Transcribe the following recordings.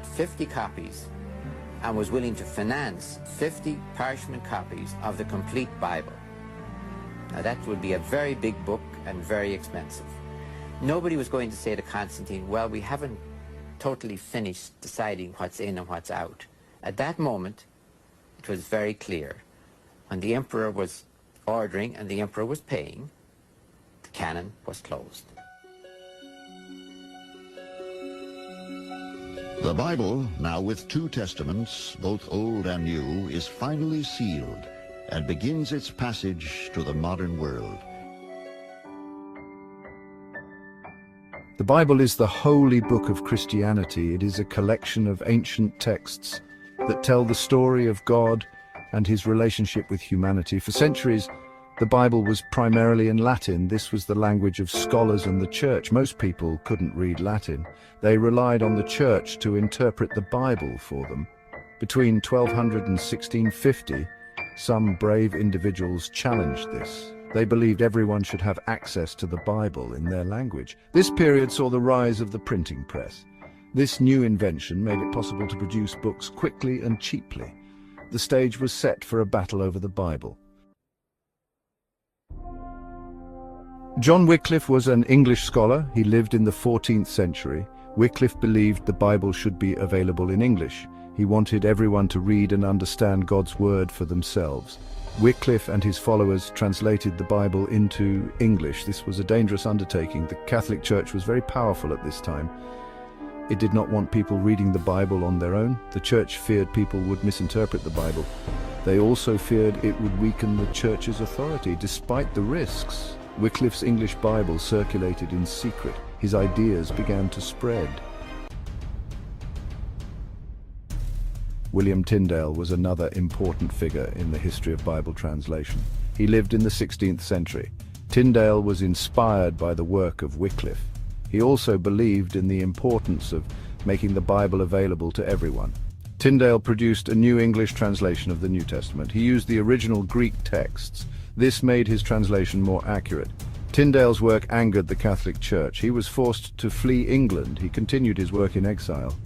printed 50 copies and was willing to finance 50 parchment copies of the complete Bible. Now that would be a very big book and very expensive. Nobody was going to say to Constantine, well, we haven't totally finished deciding what's in and what's out. At that moment, it was very clear. When the emperor was ordering and the emperor was paying, the canon was closed. The Bible, now with 2 testaments, both Old and New, is finally sealed and begins its passage to the modern world. The Bible is the holy book of Christianity. It is a collection of ancient texts that tell the story of God and his relationship with humanity. For centuries, the Bible was primarily in Latin. This was the language of scholars and the church. Most people couldn't read Latin. They relied on the church to interpret the Bible for them. Between 1200 and 1650, some brave individuals challenged this. They believed everyone should have access to the Bible in their language. This period saw the rise of the printing press. This new invention made it possible to produce books quickly and cheaply. The stage was set for a battle over the Bible. John Wycliffe was an English scholar. He lived in the 14th century. Wycliffe believed the Bible should be available in English. He wanted everyone to read and understand God's word for themselves. Wycliffe and his followers translated the Bible into English. This was a dangerous undertaking. The Catholic Church was very powerful at this time. It did not want people reading the Bible on their own. The Church feared people would misinterpret the Bible. They also feared it would weaken the Church's authority. Despite the risks, Wycliffe's English Bible circulated in secret. His ideas began to spread. William Tyndale was another important figure in the history of Bible translation. He lived in the 16th century. Tyndale was inspired by the work of Wycliffe. He also believed in the importance of making the Bible available to everyone. Tyndale produced a new English translation of the New Testament. He used the original Greek texts. This made his translation more accurate. Tyndale's work angered the Catholic Church. He was forced to flee England. He continued his work in exile.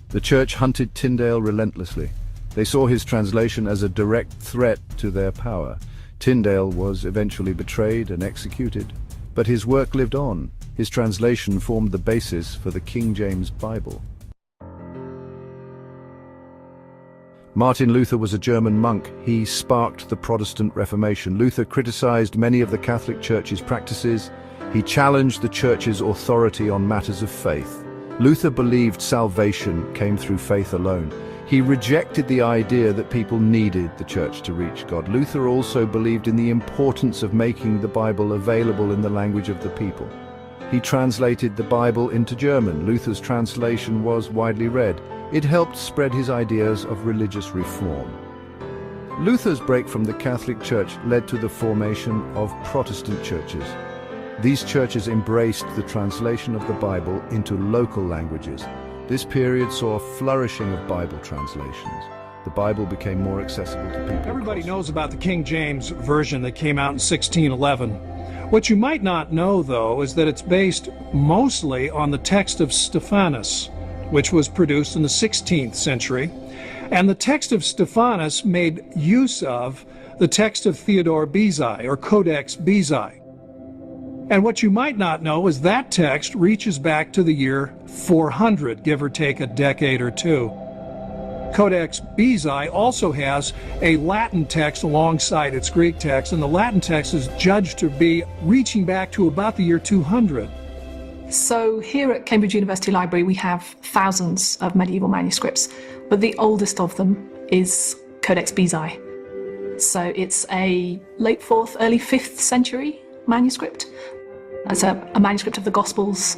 The Church hunted Tyndale relentlessly. They saw his translation as a direct threat to their power. Tyndale was eventually betrayed and executed, but his work lived on. His translation formed the basis for the King James Bible. Martin Luther was a German monk. He sparked the Protestant Reformation. Luther criticized many of the Catholic Church's practices. He challenged the Church's authority on matters of faith. Luther believed salvation came through faith alone. He rejected the idea that people needed the Church to reach God. Luther also believed in the importance of making the Bible available in the language of the people. He translated the Bible into German. Luther's translation was widely read. It helped spread his ideas of religious reform. Luther's break from the Catholic Church led to the formation of Protestant churches. These churches embraced the translation of the Bible into local languages. This period saw a flourishing of Bible translations. The Bible became more accessible to people. Everybody knows about the King James Version that came out in 1611. What you might not know, though, is that it's based mostly on the text of Stephanus, which was produced in the 16th century. And the text of Stephanus made use of the text of Theodore Beza, or Codex Beza. And what you might not know is that text reaches back to the year 400, give or take a decade or two. Codex Beza also has a Latin text alongside its Greek text, and the Latin text is judged to be reaching back to about the year 200. So here at Cambridge University Library we have thousands of medieval manuscripts, but the oldest of them is Codex Beza. So it's a late 4th, early 5th century manuscript. It's a manuscript of the Gospels,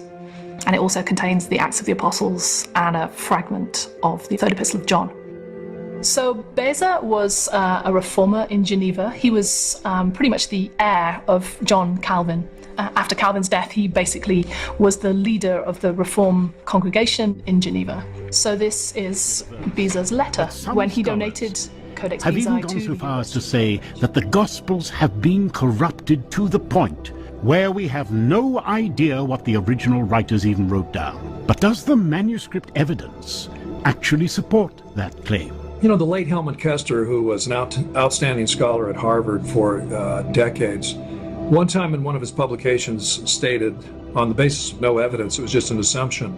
and it also contains the Acts of the Apostles and a fragment of the third epistle of John. So Beza was a reformer in Geneva. He was pretty much the heir of John Calvin. After Calvin's death, he basically was the leader of the Reform congregation in Geneva. So this is Beza's letter when he donated Codex Beza to... have even gone so far as to say that the Gospels have been corrupted to the point where we have no idea what the original writers even wrote down. But does the manuscript evidence actually support that claim. You know, the late Helmut Kester, who was an outstanding scholar at Harvard for decades, one time in one of his publications stated, on the basis of no evidence, it was just an assumption,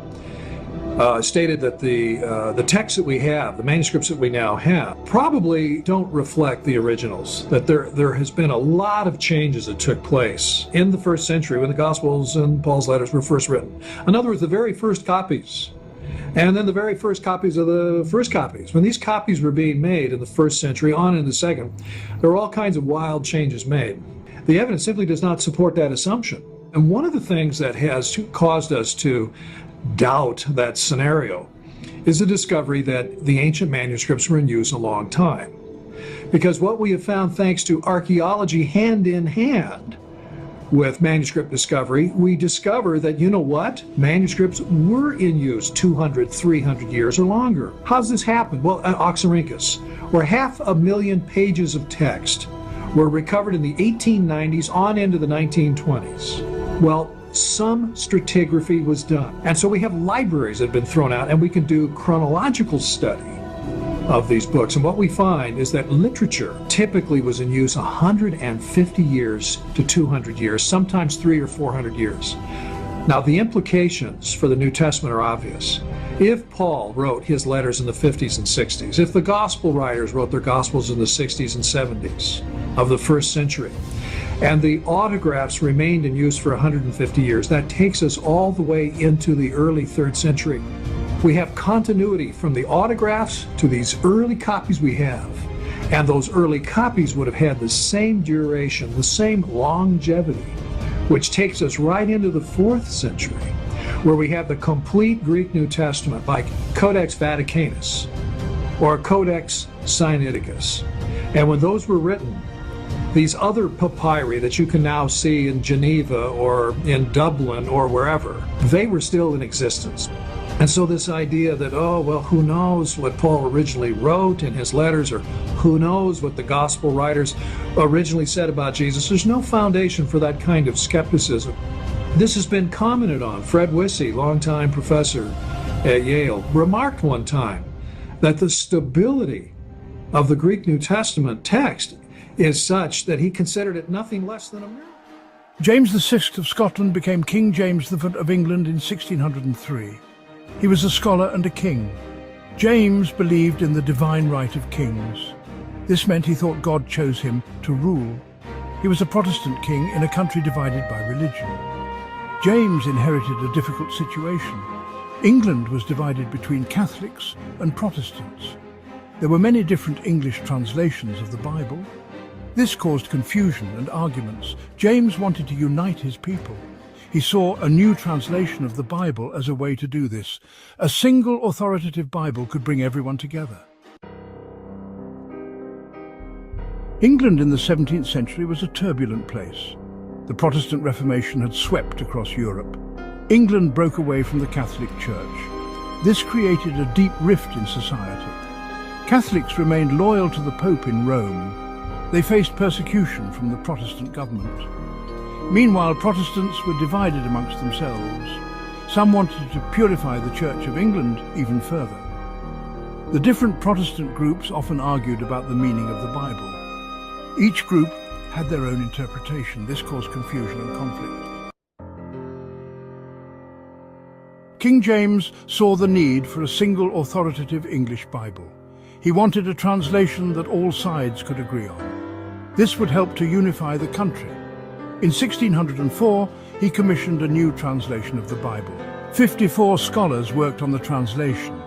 stated that the texts that we have, the manuscripts that we now have, probably don't reflect the originals, that there has been a lot of changes that took place in the first century when the Gospels and Paul's letters were first written. In other words, the very first copies, and then the very first copies of the first copies. When these copies were being made in the first century, on in the second, there were all kinds of wild changes made. The evidence simply does not support that assumption. And one of the things that has caused us to doubt that scenario is the discovery that the ancient manuscripts were in use a long time. Because what we have found, thanks to archaeology hand in hand with manuscript discovery, we discover that, you know what? Manuscripts were in use 200, 300 years or longer. How's this happen? Well, at Oxyrhynchus, where 500,000 pages of text were recovered in the 1890s on into the 1920s. Well, some stratigraphy was done. And so we have libraries that have been thrown out, and we can do chronological study of these books. And what we find is that literature typically was in use 150 years to 200 years, sometimes 300 or 400 years. Now, the implications for the New Testament are obvious. If Paul wrote his letters in the 50s and 60s, if the gospel writers wrote their gospels in the 60s and 70s of the first century, and the autographs remained in use for 150 years, that takes us all the way into the early 3rd century. We have continuity from the autographs to these early copies we have. And those early copies would have had the same duration, the same longevity, which takes us right into the 4th century, where we have the complete Greek New Testament, like Codex Vaticanus or Codex Sinaiticus. And when those were written, these other papyri that you can now see in Geneva or in Dublin or wherever, they were still in existence. And so this idea that, oh, well, who knows what Paul originally wrote in his letters, or who knows what the gospel writers originally said about Jesus, there's no foundation for that kind of skepticism. This has been commented on. Fred Wissey, longtime professor at Yale, remarked one time that the stability of the Greek New Testament text is such that he considered it nothing less than a miracle. James VI of Scotland became King James of England in 1603. He was a scholar and a king. James believed in the divine right of kings. This meant he thought God chose him to rule. He was a Protestant king in a country divided by religion. James inherited a difficult situation. England was divided between Catholics and Protestants. There were many different English translations of the Bible. This caused confusion and arguments. James wanted to unite his people. He saw a new translation of the Bible as a way to do this. A single authoritative Bible could bring everyone together. England in the 17th century was a turbulent place. The Protestant Reformation had swept across Europe. England broke away from the Catholic Church. This created a deep rift in society. Catholics remained loyal to the Pope in Rome. They faced persecution from the Protestant government. Meanwhile, Protestants were divided amongst themselves. Some wanted to purify the Church of England even further. The different Protestant groups often argued about the meaning of the Bible. Each group had their own interpretation. This caused confusion and conflict. King James saw the need for a single authoritative English Bible. He wanted a translation that all sides could agree on. This would help to unify the country. In 1604, he commissioned a new translation of the Bible. 54 scholars worked on the translation.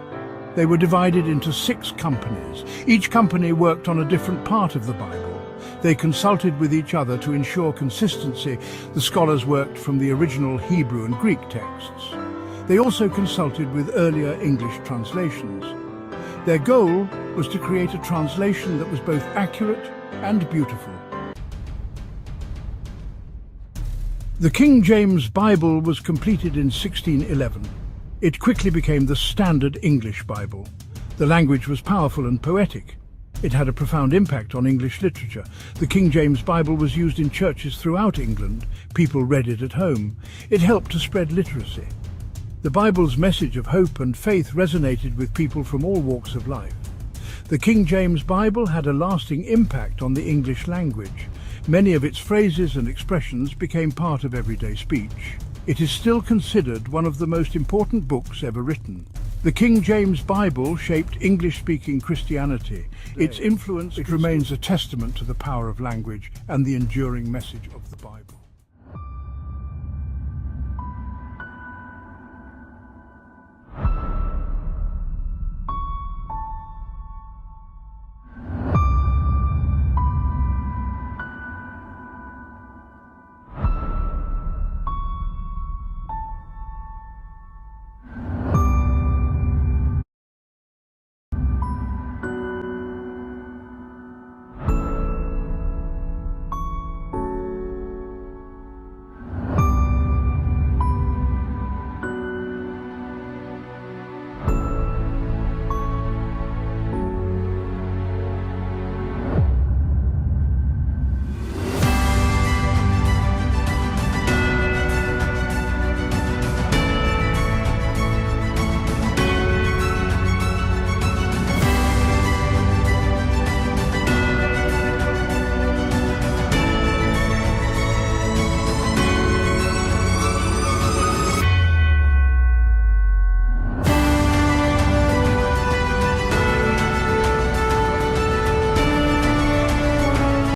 They were divided into 6 companies. Each company worked on a different part of the Bible. They consulted with each other to ensure consistency. The scholars worked from the original Hebrew and Greek texts. They also consulted with earlier English translations. Their goal was to create a translation that was both accurate and beautiful. The King James Bible was completed in 1611. It quickly became the standard English Bible. The language was powerful and poetic. It had a profound impact on English literature. The King James Bible was used in churches throughout England. People read it at home. It helped to spread literacy. The Bible's message of hope and faith resonated with people from all walks of life. The King James Bible had a lasting impact on the English language. Many of its phrases and expressions became part of everyday speech. It is still considered one of the most important books ever written. The King James Bible shaped English-speaking Christianity. Its influence remains a testament to the power of language and the enduring message of the Bible.